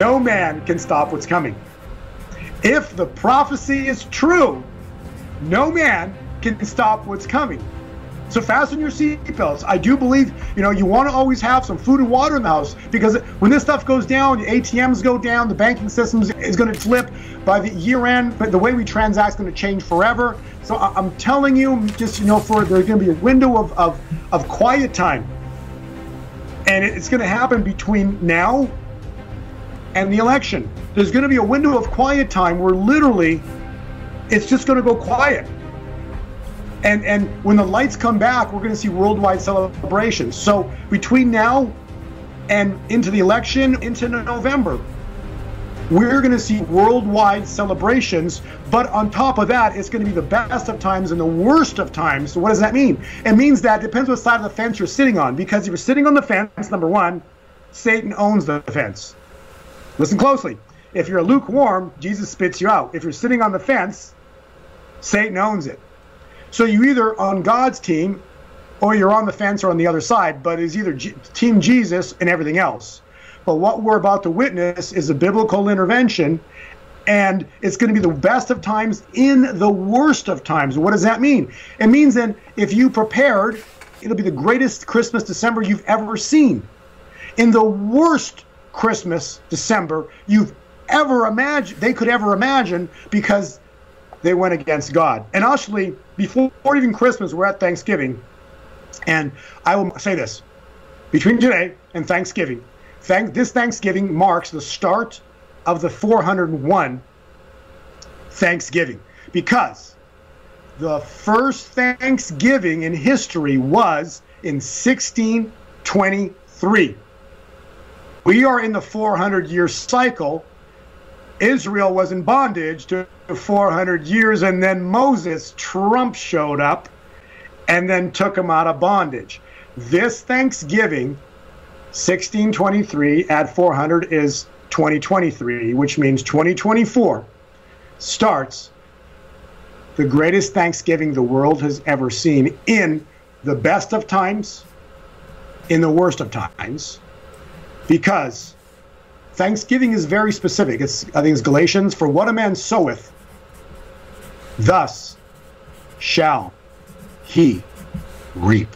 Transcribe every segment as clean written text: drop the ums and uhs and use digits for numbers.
No man can stop what's coming. If the prophecy is true, no man can stop what's coming. So fasten your seatbelts. I do believe, you want to always have some food and water in the house, because when this stuff goes down, the ATMs go down, the banking system is going to flip by the year end, but the way we transact is going to change forever. So I'm telling you, just, there's going to be a window of quiet time. And it's going to happen between now and the election. There's going to be a window of quiet time where literally it's just going to go quiet. And when the lights come back, we're going to see worldwide celebrations. So between now and into the election, into November, we're going to see worldwide celebrations. But on top of that, it's going to be the best of times and the worst of times. So what does that mean? It means that it depends what side of the fence you're sitting on. Because if you're sitting on the fence, number one, Satan owns the fence. Listen closely. If you're lukewarm, Jesus spits you out. If you're sitting on the fence, Satan owns it. So you're either on God's team or you're on the fence or on the other side, but it's either Team Jesus and everything else. But what we're about to witness is a biblical intervention, and it's going to be the best of times in the worst of times. What does that mean? It means then if you prepared, it'll be the greatest Christmas December you've ever seen. In the worst Christmas December you've ever imagined, they could ever imagine, because they went against God. And actually, before even Christmas, we're at Thanksgiving. And I will say this. Between today and Thanksgiving, this Thanksgiving marks the start of the 401 Thanksgiving. Because the first Thanksgiving in history was in 1623. We are in the 400-year cycle. Israel was in bondage to 400 years, and then Moses, Trump, showed up and then took them out of bondage. This Thanksgiving, 1623 at 400 is 2023, which means 2024 starts the greatest Thanksgiving the world has ever seen, in the best of times, in the worst of times, because Thanksgiving is very specific. I think it's Galatians. For what a man soweth, thus shall he reap.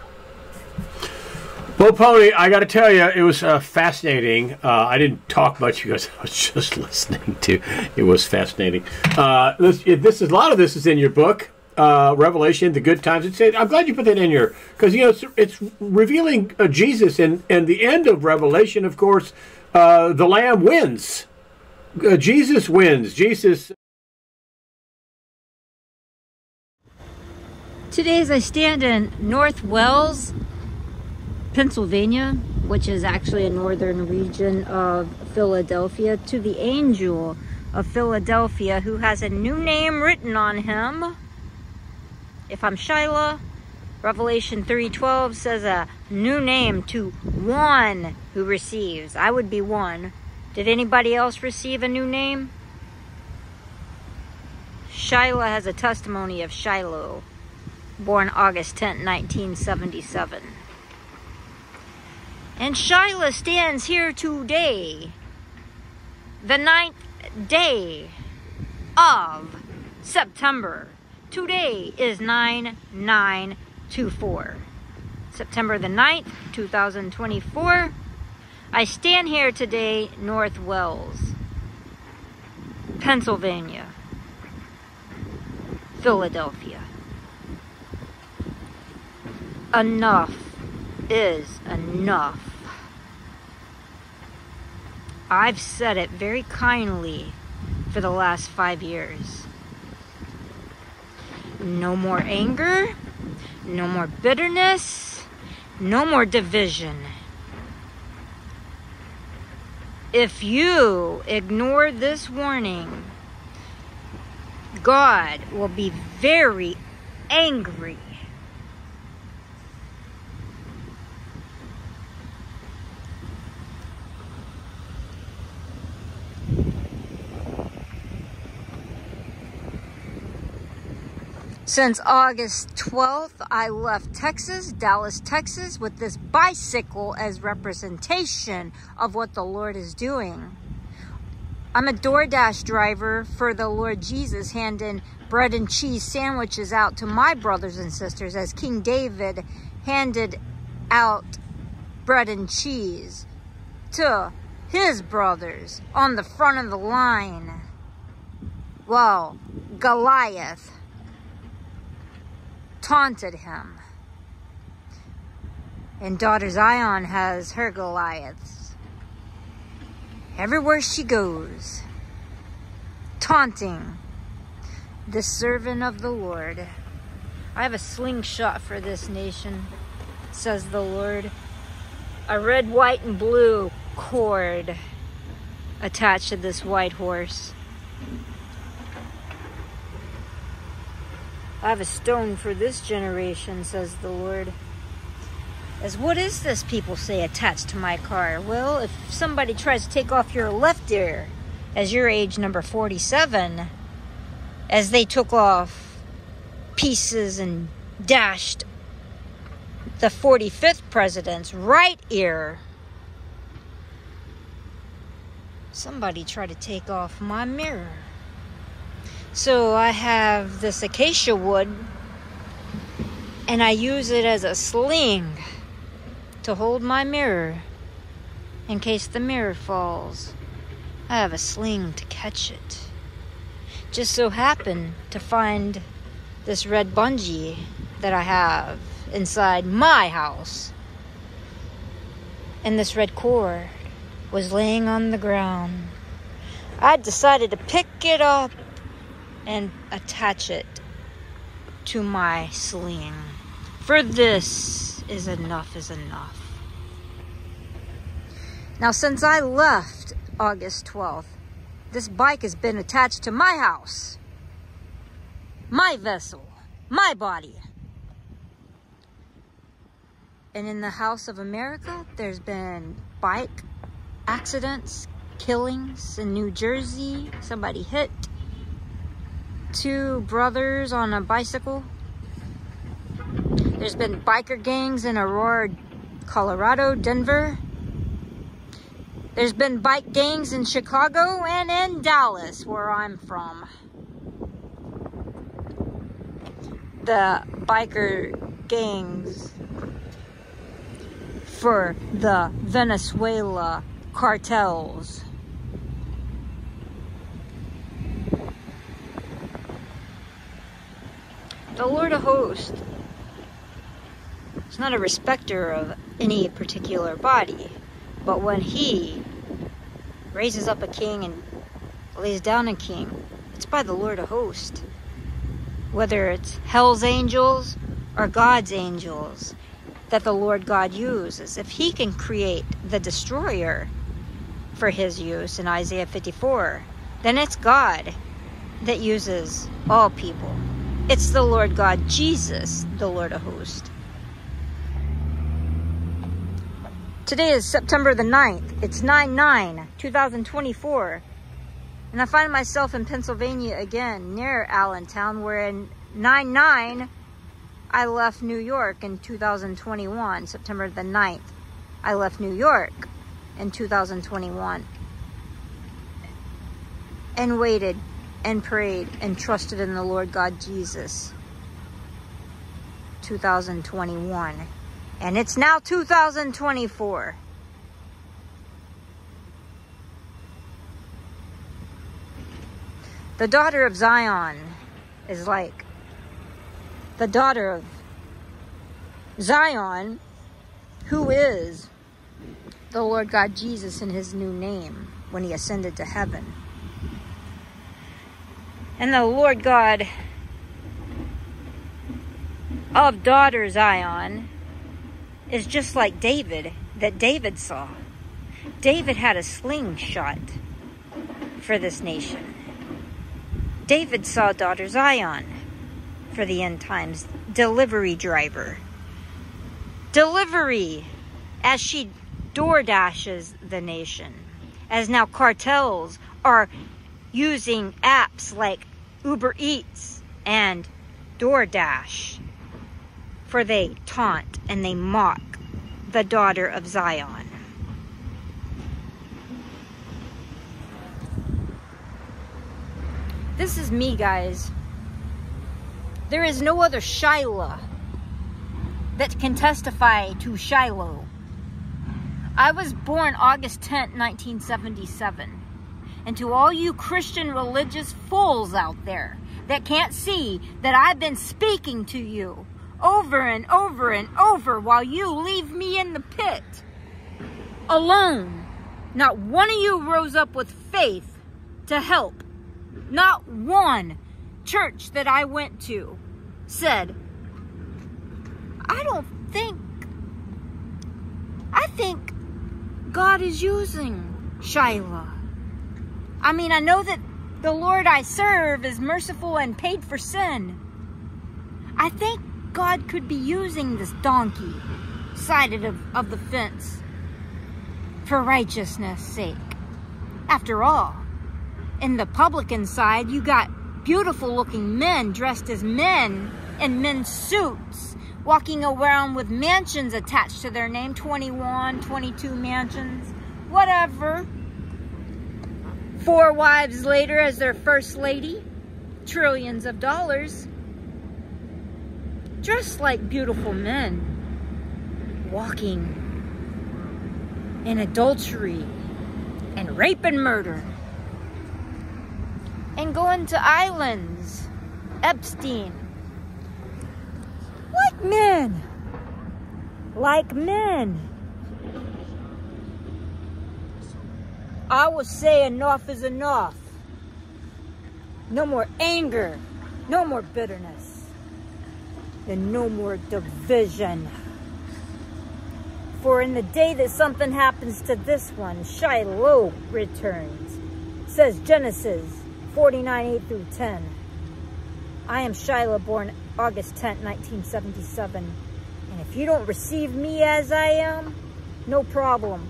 Well, Pony, I got to tell you, it was fascinating. I didn't talk much because I was just listening to. It was fascinating. A lot of this is in your book, Revelation, the good times. I'm glad you put that in here, because it's revealing Jesus, and the end of Revelation, of course. The Lamb wins. Jesus wins. Jesus. Today, as I stand in North Wells, Pennsylvania, which is actually a northern region of Philadelphia, to the angel of Philadelphia, who has a new name written on him. If I'm Shyla, Revelation 3:12 says a new name to one who receives. I would be one. Did anybody else receive a new name? Shyla has a testimony of Shiloh, born August 10, 1977. And Shyla stands here today, the 9th day of September. Today is 9/9/24. September the 9th, 2024. I stand here today, North Wells, Pennsylvania, Philadelphia. Enough is enough. I've said it very kindly for the last 5 years. No more anger, no more bitterness, no more division. If you ignore this warning, God will be very angry. Since August 12th, I left Texas, Dallas, Texas, with this bicycle as representation of what the Lord is doing. I'm a DoorDash driver for the Lord Jesus, handing bread and cheese sandwiches out to my brothers and sisters as King David handed out bread and cheese to his brothers on the front of the line. Well, Goliath taunted him. And daughter Zion has her Goliaths. Everywhere she goes, taunting the servant of the Lord. I have a slingshot for this nation, says the Lord. A red, white, and blue cord attached to this white horse. I have a stone for this generation, says the Lord. As what is this, people say, attached to my car? Well, if somebody tries to take off your left ear, as your age number 47, as they took off pieces and dashed the 45th president's right ear, somebody tried to take off my mirror. So I have this acacia wood, and I use it as a sling to hold my mirror in case the mirror falls. I have a sling to catch it. Just so happened to find this red bungee that I have inside my house. And this red cord was laying on the ground. I decided to pick it up and attach it to my sling. For this is enough is enough. Now, since I left August 12th, this bike has been attached to my house, my vessel, my body. And in the house of America, there's been bike accidents, killings in New Jersey. Somebody hit 2 brothers on a bicycle. There's been biker gangs in Aurora, Colorado, Denver. There's been bike gangs in Chicago and in Dallas, where I'm from. The biker gangs for the Venezuela cartels. The Lord of Hosts is not a respecter of any particular body, but when he raises up a king and lays down a king, it's by the Lord of Hosts. Whether it's hell's angels or God's angels that the Lord God uses. If he can create the destroyer for his use in Isaiah 54, then it's God that uses all people. It's the Lord God, Jesus, the Lord of Hosts. Today is September the 9th. It's 9/9/2024. And I find myself in Pennsylvania again, near Allentown, where in 9/9, I left New York in 2021. September the 9th, I left New York in 2021. And waited and prayed and trusted in the Lord God Jesus. 2021. And it's now 2024. The daughter of Zion is like the daughter of Zion, who is the Lord God Jesus in his new name when he ascended to heaven. And the Lord God of daughter Zion is just like David, that David saw. David had a slingshot for this nation. David saw daughter Zion for the end times, delivery driver. Delivery, as she door dashes the nation. As now cartels are using apps like Uber Eats and DoorDash, for they taunt and they mock the daughter of Zion. This is me, guys. There is no other Shiloh that can testify to Shiloh. I was born August 10th, 1977. And to all you Christian religious fools out there that can't see that I've been speaking to you over and over and over while you leave me in the pit alone. Not one of you rose up with faith to help. Not one church that I went to said, I think God is using Shiloh. I mean, I know that the Lord I serve is merciful and paid for sin. I think God could be using this donkey side of the fence for righteousness' sake. After all, in the publican side, you got beautiful looking men dressed as men in men's suits, walking around with mansions attached to their name, 21, 22 mansions, whatever. 4 wives later as their first lady, trillions of dollars, dressed like beautiful men, walking in adultery and rape and murder, and going to islands, Epstein, like men, like men. I will say enough is enough. No more anger, no more bitterness, and no more division. For in the day that something happens to this one, Shiloh returns. Says Genesis 49:8-10. I am Shiloh, born August 10th, 1977. And if you don't receive me as I am, no problem.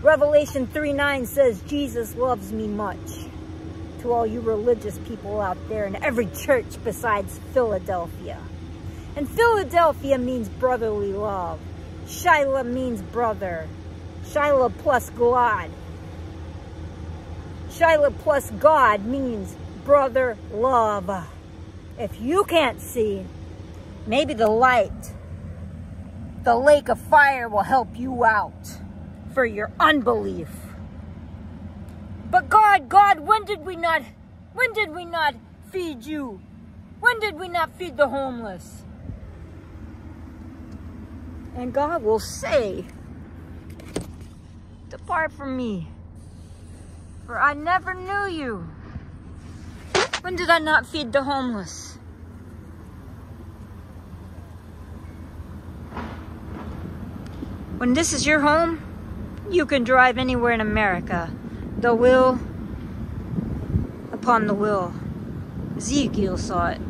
Revelation 3:9 says Jesus loves me much. To all you religious people out there in every church besides Philadelphia. And Philadelphia means brotherly love. Shiloh means brother. Shiloh plus God. Shiloh plus God means brother love. If you can't see, maybe the light, the lake of fire will help you out for your unbelief. But God, when did we not feed you? When did we not feed the homeless? And God will say, depart from me, for I never knew you. When did I not feed the homeless? When this is your home, you can drive anywhere in America. The will upon the will. Ezekiel saw it.